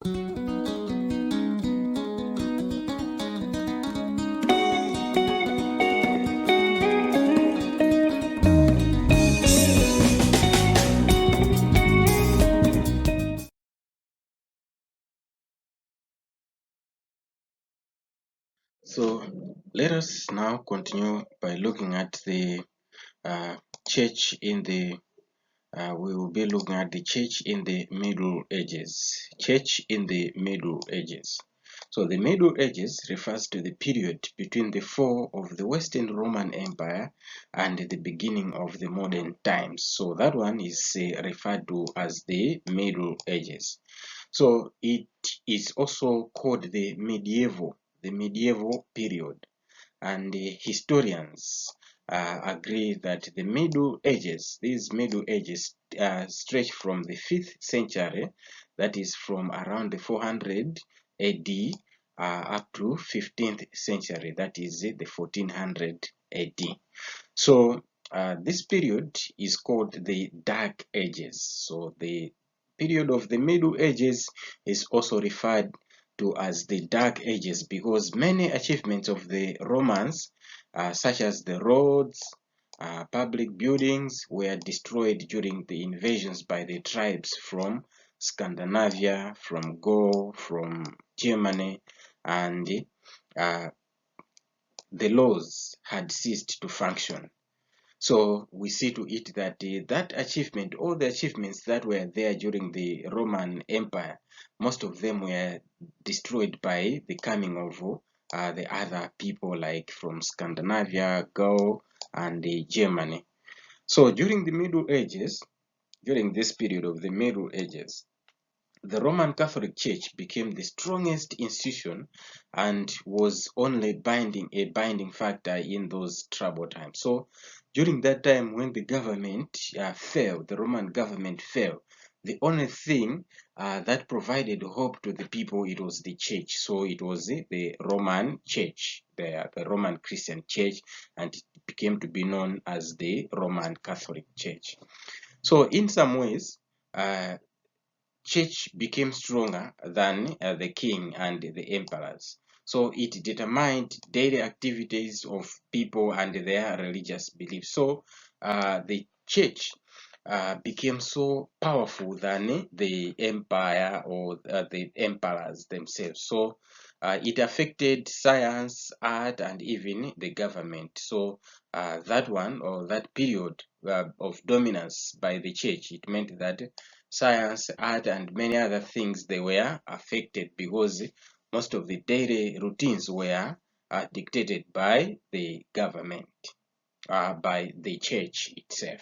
So let us now continue by looking at the church in the we will be looking at the church in the Middle Ages. Church in the Middle Ages. So the Middle Ages refers to the period between the fall of the Western Roman Empire and the beginning of the modern times. So that one is referred to as the Middle Ages. So it is also called the medieval period, and the historians agree that the these Middle Ages stretch from the 5th century, that is from around the 400 AD up to 15th century, that is the 1400 AD. So this period is called the Dark Ages. So the period of the Middle Ages is also referred to as the Dark Ages because many achievements of the Romans, such as the roads, public buildings, were destroyed during the invasions by the tribes from Scandinavia, from Gaul, from Germany, and the laws had ceased to function. So we see to it that that achievement, all the achievements that were there during the Roman Empire, most of them were destroyed by the coming of the other people like from Scandinavia, Gaul, and Germany. So during the Middle Ages, during this period of the Middle Ages, the Roman Catholic Church became the strongest institution and was only a binding factor in those troubled times. So during that time when the government fell, the Roman government fell, the only thing that provided hope to the people, it was the church. So it was the Roman Church, the Roman Christian Church, and it became to be known as the Roman Catholic Church. So in some ways, church became stronger than the king and the emperors. So it determined daily activities of people and their religious beliefs. So the church became so powerful than the empire or the emperors themselves. So it affected science, art, and even the government. So that one, or that period of dominance by the church, it meant that science, art, and many other things, they were affected because most of the daily routines were dictated by the government, by the church itself.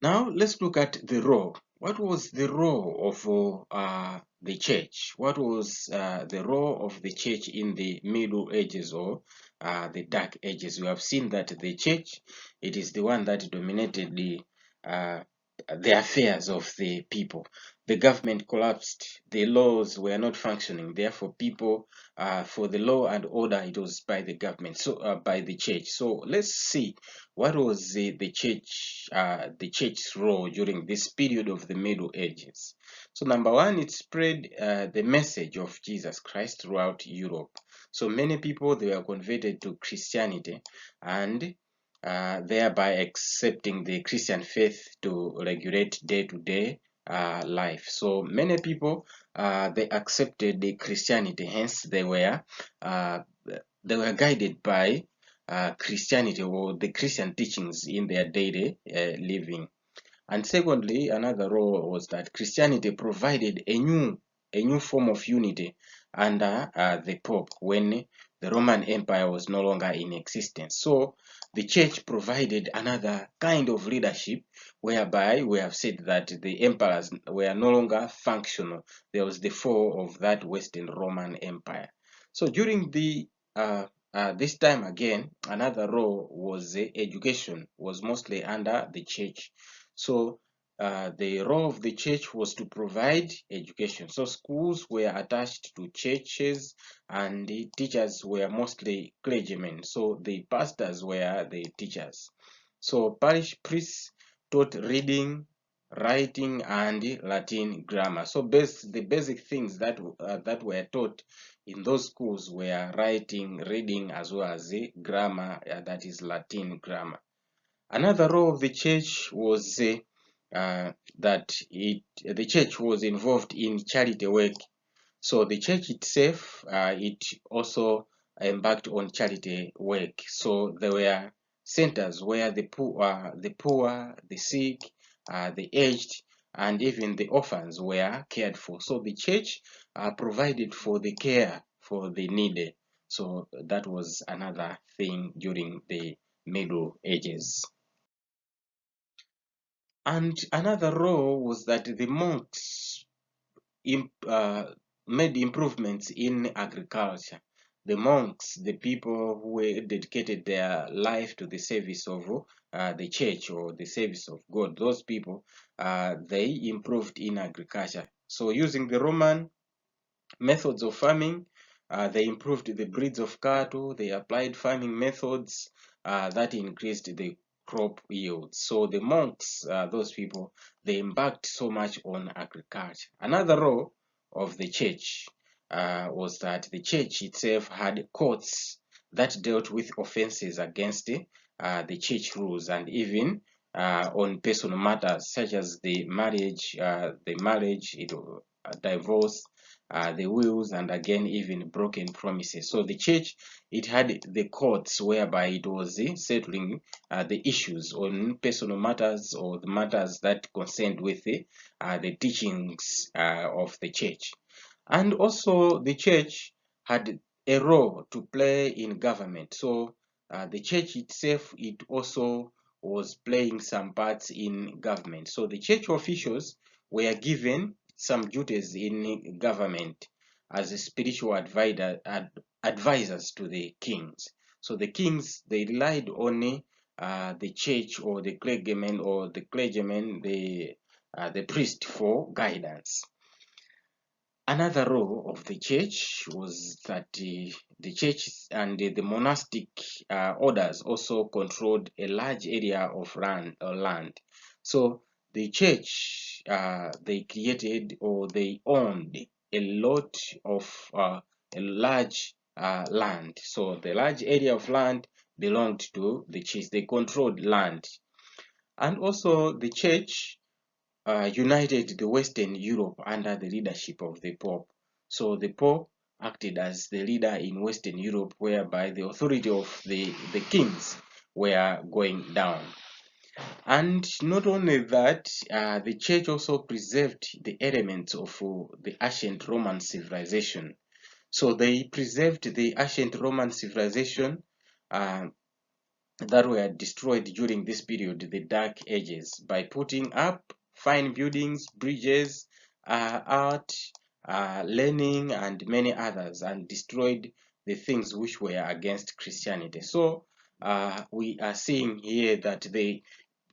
Now let's look at the role. What was the role of the church? What was the role of the church in the Middle Ages or the Dark Ages? We have seen that the church, it is the one that dominated the affairs of the people. The government collapsed. The laws were not functioning. Therefore, people, for the law and order, it was by the government, so by the church. So let's see what was the church's role during this period of the Middle Ages. So number one, it spread the message of Jesus Christ throughout Europe. So many people, they were converted to Christianity, and thereby accepting the Christian faith to regulate day-to-day life. So many people, they accepted the Christianity, hence they were guided by Christianity or the Christian teachings in their daily living. And secondly, another role was that Christianity provided a new form of unity under the Pope when the Roman Empire was no longer in existence. So the church provided another kind of leadership whereby we have said that the emperors were no longer functional. There was the fall of that Western Roman Empire. So during the this time again, another role was education was mostly under the church. So the role of the church was to provide education. So schools were attached to churches, and the teachers were mostly clergymen. So the pastors were the teachers. So parish priests taught reading, writing, and Latin grammar. So the basic things that were taught in those schools were writing, reading, as well as the grammar, that is Latin grammar. Another role of the church was that the church was involved in charity work. So the church itself, it also embarked on charity work. So there were centers where the poor, the sick, the aged, and even the orphans were cared for. So the church provided for the care for the needy. So that was another thing during the Middle Ages. And another role was that the monks made improvements in agriculture. The monks, the people who dedicated their life to the service of the church or the service of God, those people, they improved in agriculture. So using the Roman methods of farming, they improved the breeds of cattle, they applied farming methods that increased the crop yields. So the monks, those people, they embarked so much on agriculture. Another role of the church was that the church itself had courts that dealt with offenses against the church rules, and even on personal matters such as the marriage, divorce, the wills, and again even broken promises. So the church, it had the courts whereby it was settling the issues on personal matters or the matters that concerned with the teachings of the church. And also the church had a role to play in government. So the church itself, it also was playing some parts in government. So the church officials were given some duties in government as a spiritual advisors to the kings. So the kings, they relied on the church or the clergyman the priest for guidance. Another role of the church was that the church and the monastic orders also controlled a large area of land. So the church, they created or they owned a lot of a large land. So the large area of land belonged to the church. They controlled land. And also the church united the Western Europe under the leadership of the Pope. So the Pope acted as the leader in Western Europe, whereby the authority of the kings were going down. And not only that, the church also preserved the elements of the ancient Roman civilization. So they preserved the ancient Roman civilization that were destroyed during this period, the Dark Ages, by putting up fine buildings, bridges, art, learning, and many others, and destroyed the things which were against Christianity. So we are seeing here that they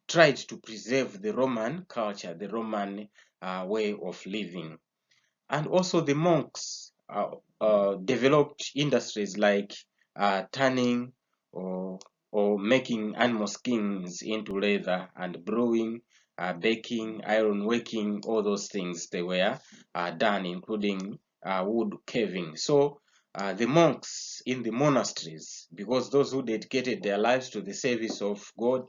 tried to preserve the Roman culture, the Roman way of living. And also the monks developed industries like tanning or making animal skins into leather, and brewing, baking, iron working, all those things they were done, including wood carving. So the monks in the monasteries, because those who dedicated their lives to the service of God,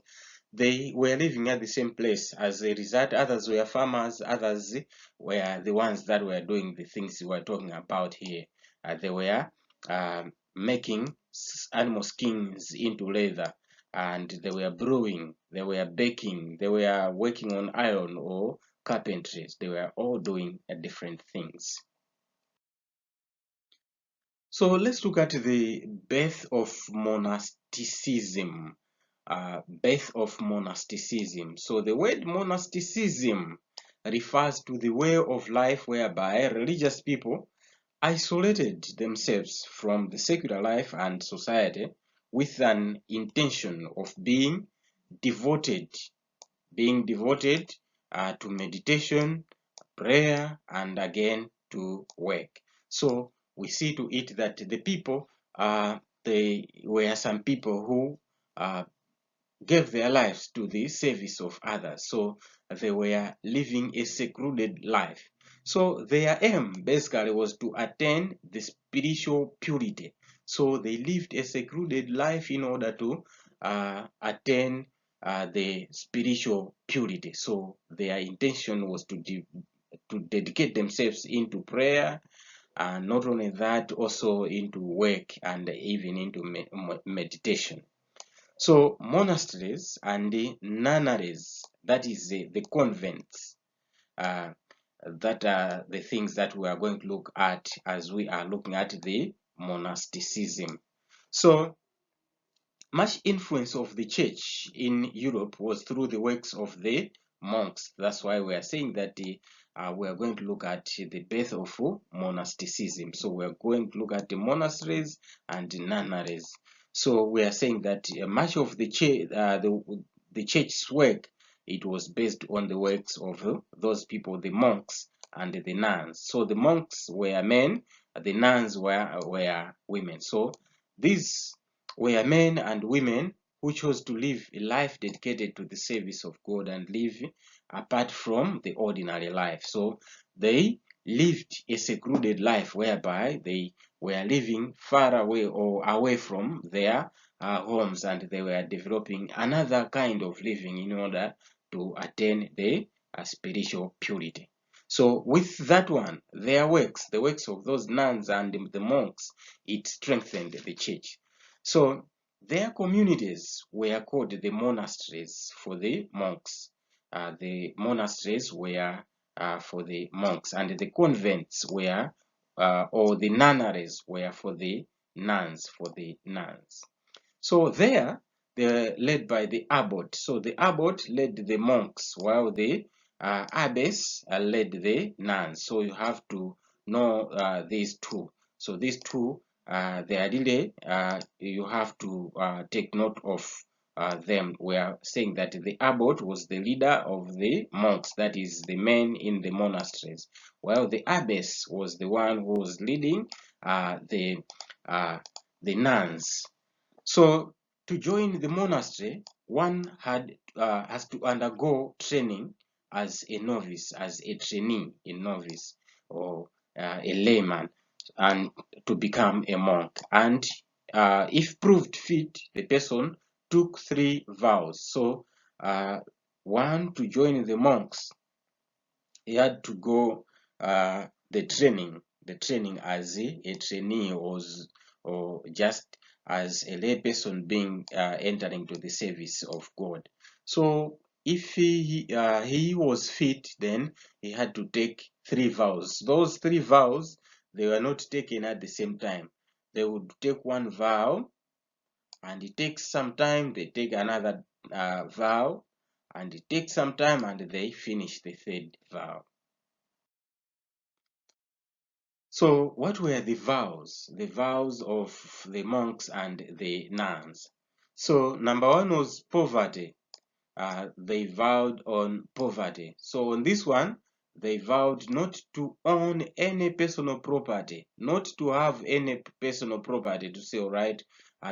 they were living at the same place. As a result, others were farmers, others were the ones that were doing the things we were talking about here. They were making animal skins into leather, and they were brewing, they were baking, they were working on iron or carpentry. They were all doing different things. So let's look at the birth of monasticism. Birth of monasticism. So the word monasticism refers to the way of life whereby religious people isolated themselves from the secular life and society with an intention of being devoted, to meditation, prayer, and again to work. So we see to it that the people, they were some people who gave their lives to the service of others. So they were living a secluded life. So their aim basically was to attain the spiritual purity. So they lived a secluded life in order to attain the spiritual purity. So their intention was to dedicate themselves into prayer, and not only that, also into work and even into meditation. So monasteries and the nunneries, that is the convents, uh, that are the things that we are going to look at as we are looking at the monasticism. So much influence of the church in Europe was through the works of the monks. That's why we are saying that we are going to look at the birth of monasticism. So we are going to look at the monasteries and the nunneries. So we are saying that much of the church's work, it was based on the works of those people, the monks and the nuns. So the monks were men, the nuns were women. So these were men and women who chose to live a life dedicated to the service of God and live apart from the ordinary life. So they lived a secluded life whereby they were living far away or away from their homes, and they were developing another kind of living in order to attain the spiritual purity. So with that one, their works, the works of those nuns and the monks, it strengthened the church. So their communities were called the monasteries for the monks. The monasteries were for the monks, and the convents were, or the nunneries were for the nuns, So there, they're led by the abbot. So the abbot led the monks, while the abbess led the nuns. So you have to know these two. So these two, they are really, you have to take note of them. We are saying that the abbot was the leader of the monks, that is the men in the monasteries, while the abbess was the one who was leading the nuns. So to join the monastery, one has to undergo training as a novice, as a trainee, a novice, or a layman, and to become a monk. And if proved fit, the person took 3 vows. So one, to join the monks, he had to go the training as a trainee, or just as a lay person being entering to the service of God. So if he was fit, then he had to take 3 vows. Those 3 vows, they were not taken at the same time. They would take one vow, and it takes some time, they take another vow, and it takes some time, and they finish the 3rd vow. So what were the vows? The vows of the monks and the nuns. So number 1 was poverty. They vowed on poverty. So on this one, they vowed not to own any personal property, not to have any personal property, to say, all right,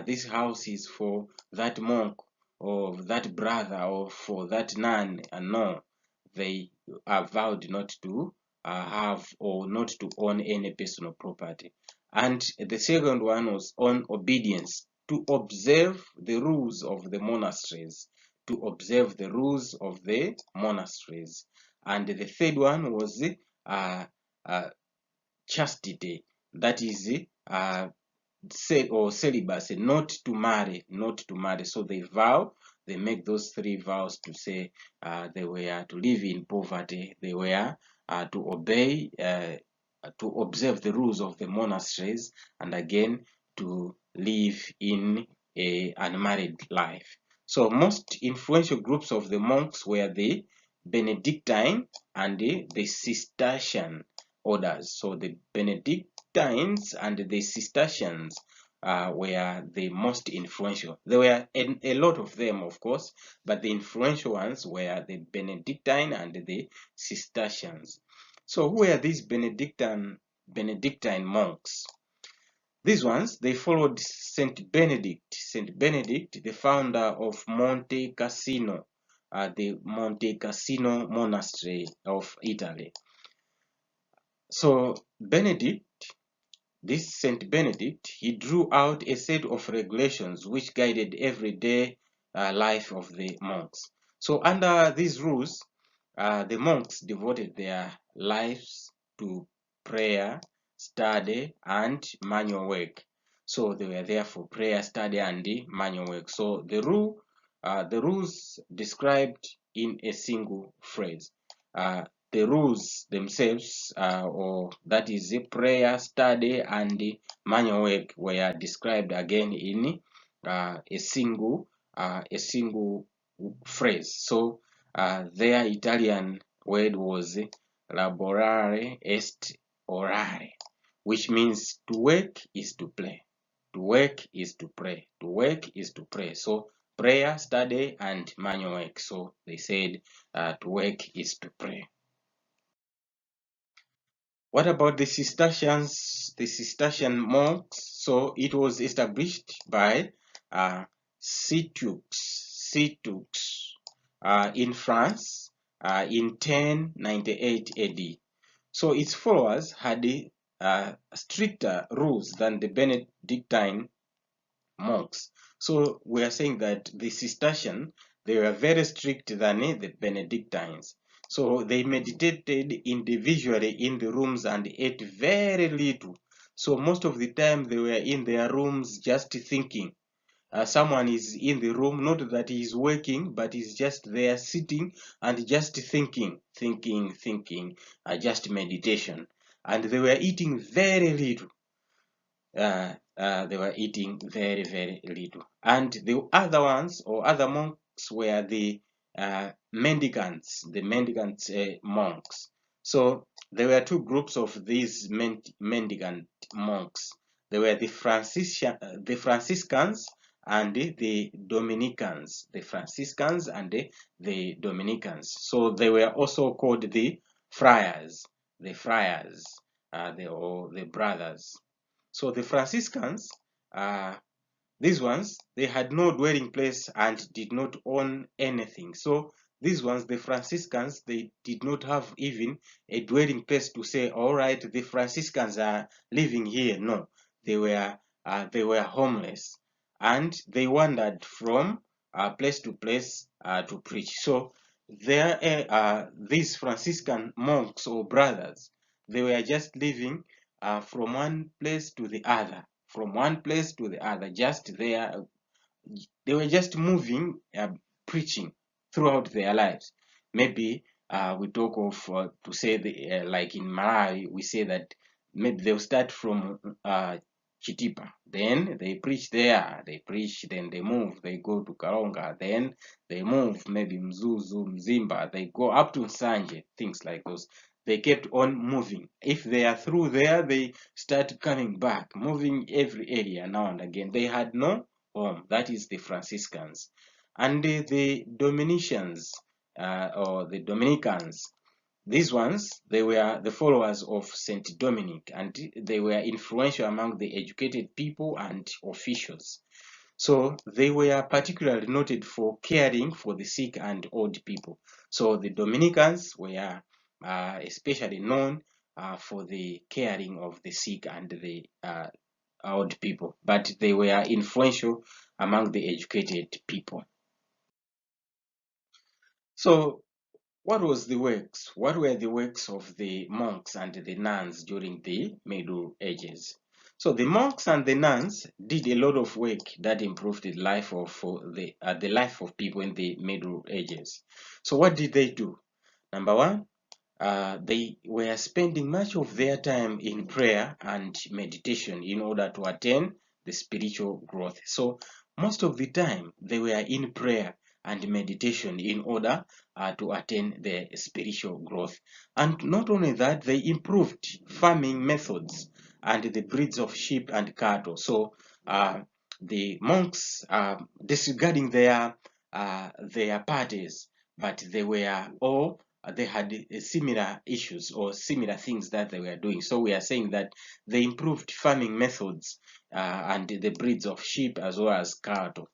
this house is for that monk or that brother or for that nun. And no, they vowed not to have or not to own any personal property. And the second one was on obedience, to observe the rules of the monasteries, to observe the rules of the monasteries. And the third one was chastity, that is celibacy, not to marry. So they vow, they make those 3 vows to say they were to live in poverty, they were to obey, to observe the rules of the monasteries, and again to live in a unmarried life. So most influential groups of the monks were the Benedictine and the Cistercian orders. So the Benedictines and the Cistercians were the most influential. There were a lot of them, of course, but the influential ones were the Benedictine and the Cistercians. So who were these Benedictine monks? These ones, they followed Saint Benedict. Saint Benedict, the founder of Monte Cassino, the Monte Cassino Monastery of Italy. So this Saint Benedict, he drew out a set of regulations which guided everyday life of the monks. So under these rules, the monks devoted their lives to prayer, study, and manual work. So they were there for prayer, study, and the manual work. So the rules described in a single phrase. The rules themselves, or that is the prayer, study, and the manual work, were described again in a single phrase. So their Italian word was laborare est orare, which means to work is to play, to work is to pray, to work is to pray. So prayer, study, and manual work. So they said to work is to pray. What about the Cistercians, the Cistercian monks? So it was established by Citux in France in 1098 AD. So its followers had stricter rules than the Benedictine monks. So we are saying that the Cistercian, they were very strict than the Benedictines. So they meditated individually in the rooms and ate very little. So most of the time they were in their rooms just thinking. Someone is in the room, not that he is working, but he's just there sitting and just thinking, just meditation. And they were eating very little. They were eating very, very little. And the other ones, or other monks, were the mendicants, monks. So there were two groups of these mendicant monks. There were the Franciscans and the Dominicans. The Franciscans and the Dominicans. So they were also called the friars, or the brothers. So the Franciscans, these ones, they had no dwelling place and did not own anything. So these ones, the Franciscans, they did not have even a dwelling place to say, all right, the Franciscans are living here. No, they were homeless, and they wandered from place to place to preach. So these Franciscan monks or brothers, they were just living from one place to the other, just there. They were just moving, preaching throughout their lives. Maybe we talk of, to say, like in Malawi, we say that maybe they'll start from Chitipa, then they preach there, then they move, they go to Karonga, then they move, maybe Mzuzu, Mzimba, they go up to Nsanje, things like those. They kept on moving. If they are through there, they start coming back, moving every area now and again. They had no home. That is the Franciscans. And the Dominicians, or the Dominicans, these ones, they were the followers of Saint Dominic, and they were influential among the educated people and officials. So they were particularly noted for caring for the sick and old people. So the Dominicans were especially known for the caring of the sick and the old people, but they were influential among the educated people. So what were the works of the monks and the nuns during the Middle Ages? So the monks and the nuns did a lot of work that improved the life of people in the Middle Ages. So what did they do? Number one, they were spending much of their time in prayer and meditation in order to attain the spiritual growth. So most of the time they were in prayer and meditation in order to attain the spiritual growth. And not only that, they improved farming methods and the breeds of sheep and cattle. So the monks, disregarding their parties, but they were all they had similar issues or similar things that they were doing. So we are saying that they improved farming methods and the breeds of sheep as well as cattle.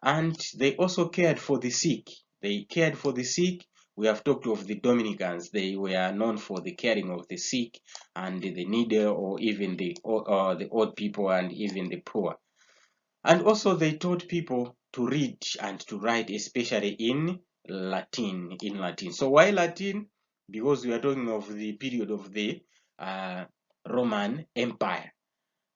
And they also cared for the sick. They cared for the sick. We have talked of the Dominicans. They were known for the caring of the sick and the needy, or even the old people and even the poor. And also they taught people to read and to write, especially in Latin. So why Latin? Because we are talking of the period of the Roman Empire.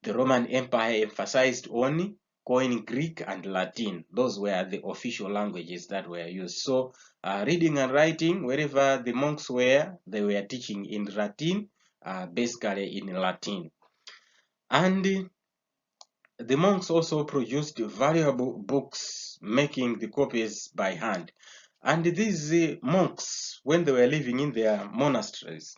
The Roman Empire emphasized on Koine Greek and Latin. Those were the official languages that were used. So reading and writing, wherever the monks were, they were teaching in Latin, basically in Latin. And the monks also produced valuable books, making the copies by hand. And these monks, when they were living in their monasteries,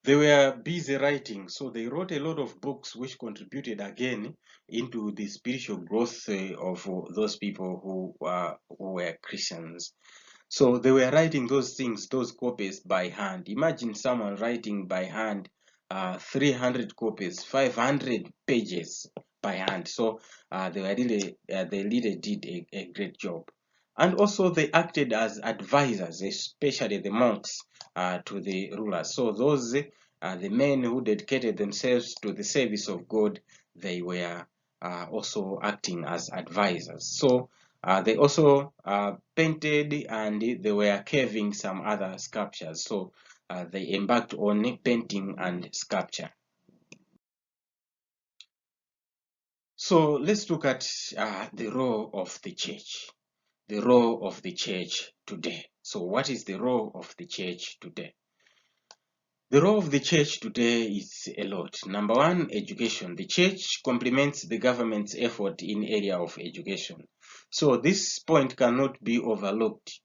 they were busy writing, so they wrote a lot of books which contributed again into the spiritual growth of those people who were Christians. So they were writing those things, those copies by hand. Imagine someone writing by hand 300 copies, 500 pages by hand. So they really did a great job. And also they acted as advisors, especially the monks, to the rulers. So those the men who dedicated themselves to the service of God, they were also acting as advisors. So they also painted, and they were carving some other sculptures. So they embarked on painting and sculpture. So let's look at the role of the church. The role of the church today. So what is the role of the church today? The role of the church today is a lot. Number one, education. The church complements the government's effort in area of education. So this point cannot be overlooked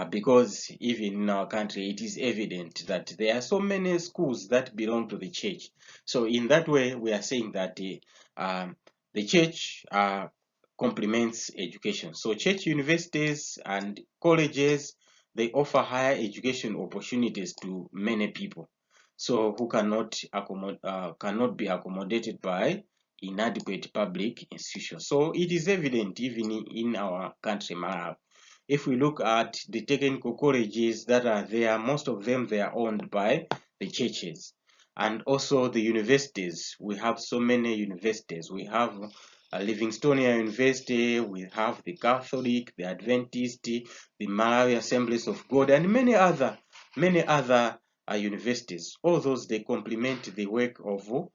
because even in our country, it is evident that there are so many schools that belong to the church. So in that way, we are saying that the church complements education. So church universities and colleges, they offer higher education opportunities to many people, so who cannot be accommodated by inadequate public institutions. So it is evident even in our country, Malawi. If we look at the technical colleges that are there, most of them, they are owned by the churches. And also the universities, we have so many universities. We have Livingstonia University, we have the Catholic, the Adventist, the Malawi Assemblies of God, and many other universities. All those, they complement the work of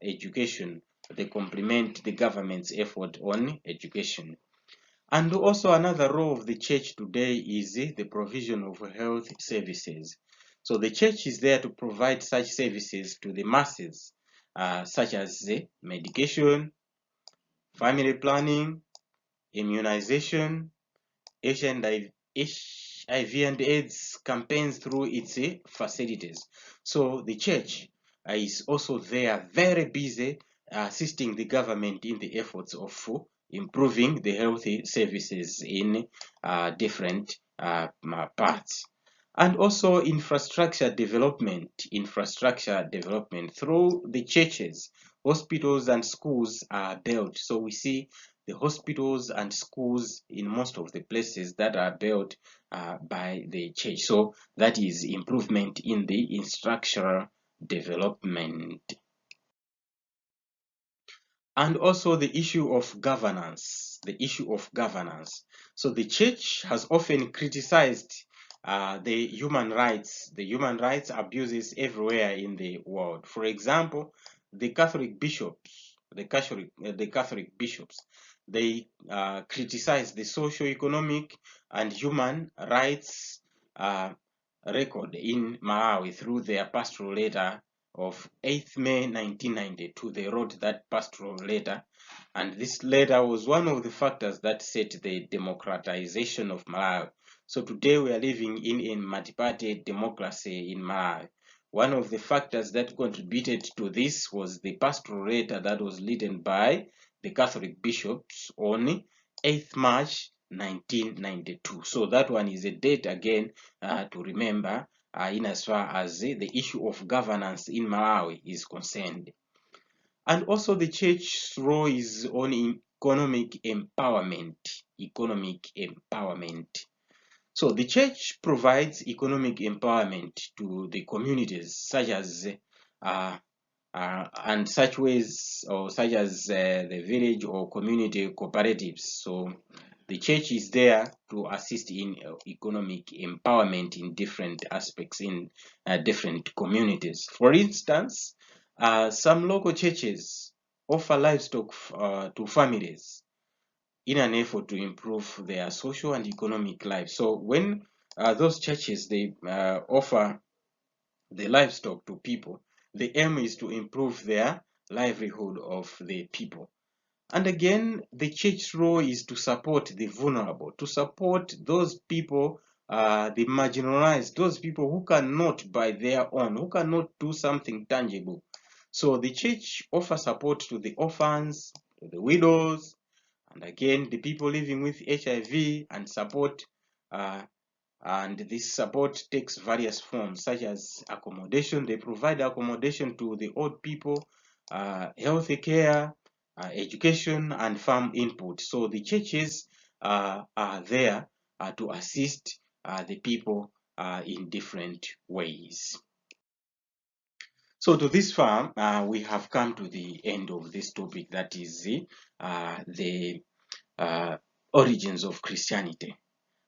education. They complement the government's effort on education. And also another role of the church today is the provision of health services. So the church is there to provide such services to the masses, such as medication, family planning, immunization, HIV and AIDS campaigns through its facilities. So the church is also there, very busy assisting the government in the efforts of improving the healthy services in different parts. And also infrastructure development through the churches. Hospitals and schools are built. So we see the hospitals and schools in most of the places that are built by the church. So that is improvement in the infrastructural development. And also the issue of governance. So the church has often criticized the human rights abuses everywhere in the world. For example, the Catholic bishops, they criticize the socio-economic and human rights record in Malawi through their pastoral letter of 8th May 1992. They wrote that pastoral letter, and this letter was one of the factors that set the democratization of Malawi. So today we are living in a multi-party democracy in Malawi. One of the factors that contributed to this was the pastoral letter that was written by the Catholic bishops on 8th March 1992. So that one is a date again to remember in as far as the issue of governance in Malawi is concerned. And also the church's role is on economic empowerment. Economic empowerment. So the church provides economic empowerment to the communities, such as and such ways, or such as the village or community cooperatives. So the church is there to assist in economic empowerment in different aspects in different communities. For instance, some local churches offer livestock to families in an effort to improve their social and economic life. So when those churches, they offer the livestock to people, the aim is to improve their livelihood of the people. And again, the church's role is to support the vulnerable, to support those people, the marginalized, those people who cannot by their own, who cannot do something tangible. So the church offers support to the orphans, to the widows, and again, the people living with HIV, and support and this support takes various forms, such as accommodation. They provide accommodation to the old people, health care, education, and farm input. So the churches are there to assist the people in different ways. So to this far, we have come to the end of this topic, that is the origins of Christianity.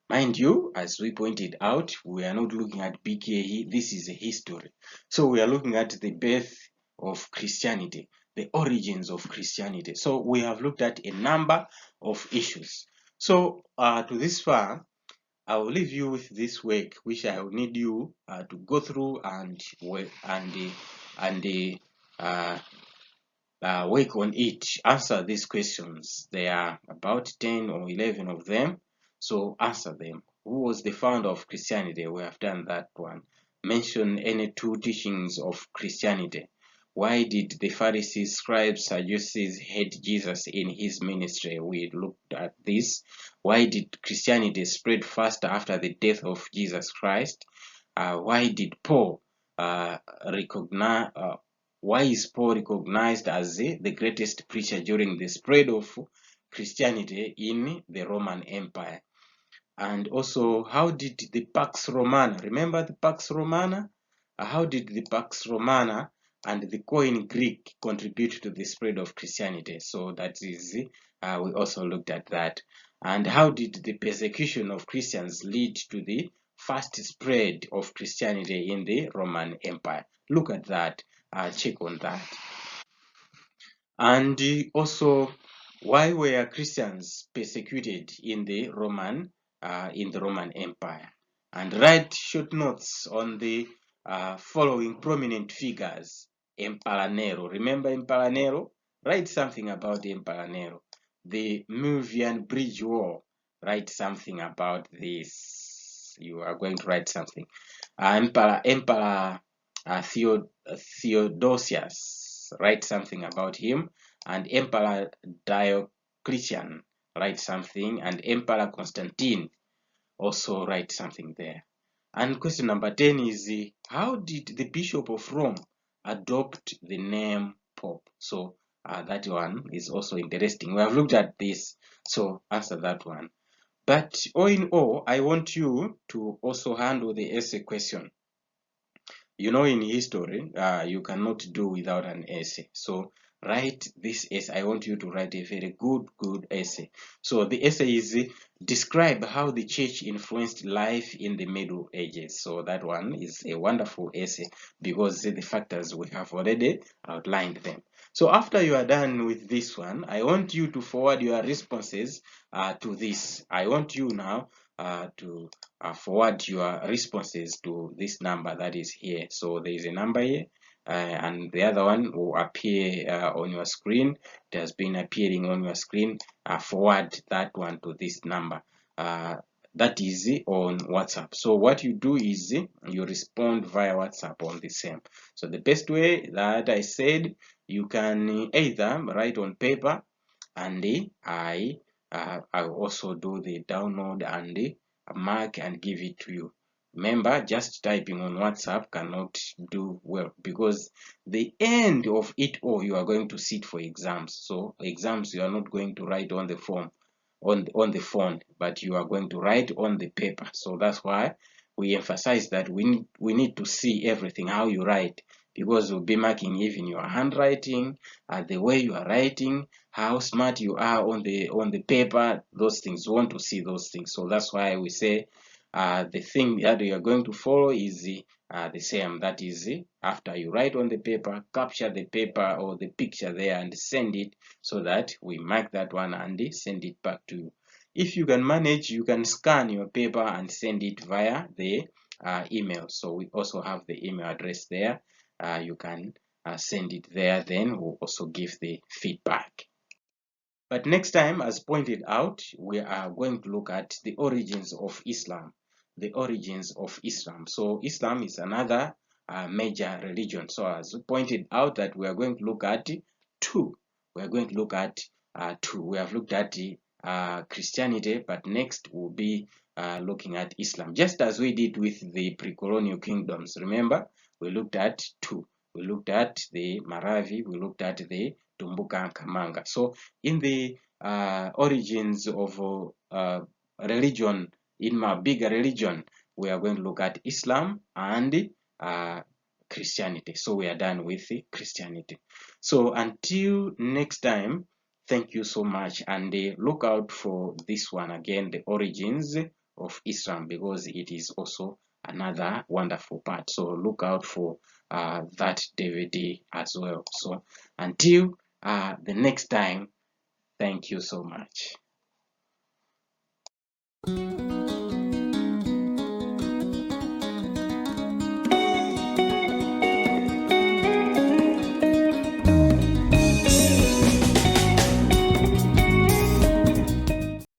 Mind you, as we pointed out, we are not looking at BKE, this is a history. So we are looking at the birth of Christianity, the origins of Christianity. So we have looked at a number of issues. So to this far, I will leave you with this work, which I will need you to go through and uh, work on it. Answer these questions. There are about 10 or 11 of them, so answer them. Who was the founder of Christianity? We have done that one. Mention any two teachings of Christianity. Why did the Pharisees, scribes, Sadducees hate Jesus in his ministry? We looked at this. Why did Christianity spread faster after the death of Jesus Christ? Why did Paul recognize why is Paul recognized as the greatest preacher during the spread of Christianity in the Roman Empire? And also, how did the Pax Romana, remember the Pax Romana? How did the Pax Romana and the Koine Greek contribute to the spread of Christianity? So that is, we also looked at that. And how did the persecution of Christians lead to the fast spread of Christianity in the Roman Empire? Look at that, check on that. And also, why were Christians persecuted in the Roman Empire? And write short notes on the following prominent figures. Emperor Nero. Remember Emperor Nero? Write something about Emperor Nero. The Milvian Bridge War. Write something about this. You are going to write something. Emperor Theodosius, write something about him. And Emperor Diocletian, write something. And Emperor Constantine, also write something there. And question number 10 is, how did the Bishop of Rome adopt the name Pope? So that one is also interesting. We have looked at this, so answer that one. But all in all, I want you to also handle the essay question. You know, in history, you cannot do without an essay. So write this essay. I want you to write a very good essay. So the essay is describe how the church influenced life in the Middle Ages. So that one is a wonderful essay because the factors we have already outlined them. So after you are done with this one, I want you to forward your responses to this. I want you now to forward your responses to this number that is here. So there is a number here, and the other one will appear on your screen. It has been appearing on your screen. Forward that one to this number. That is on WhatsApp. So what you do is you respond via WhatsApp on the same. So the best way that I said, you can either write on paper and I I'll also do the download and the mark and give it to you. Remember, just typing on WhatsApp cannot do well, because the end of it all, you are going to sit for exams. So exams, you are not going to write on the form, on the phone, but you are going to write on the paper. So that's why we emphasize that we need to see everything, how you write, because we'll be marking even your handwriting, the way you are writing, how smart you are on the paper. Those things, we want to see those things. So that's why we say the thing that you are going to follow is the same. That is, after you write on the paper, capture the paper or the picture there and send it, so that we mark that one and send it back to you. If you can manage, you can scan your paper and send it via the email. So we also have the email address there. You can send it there, then we'll also give the feedback. But next time, as pointed out, we are going to look at the origins of Islam. The origins of Islam. So Islam is another major religion. So as pointed out, that we are going to look at two. We are going to look at two. We have looked at Christianity, but next we'll be looking at Islam, just as we did with the pre-colonial kingdoms. Remember, we looked at two. We looked at the Maravi, we looked at the Tumbuka and Kamanga. So in the origins of religion, in my bigger religion, we are going to look at Islam and Christianity. So we are done with Christianity. So until next time, thank you so much, and look out for this one again, the origins of Islam, because it is also another wonderful part. So look out for that DVD as well. So until the next time, thank you so much.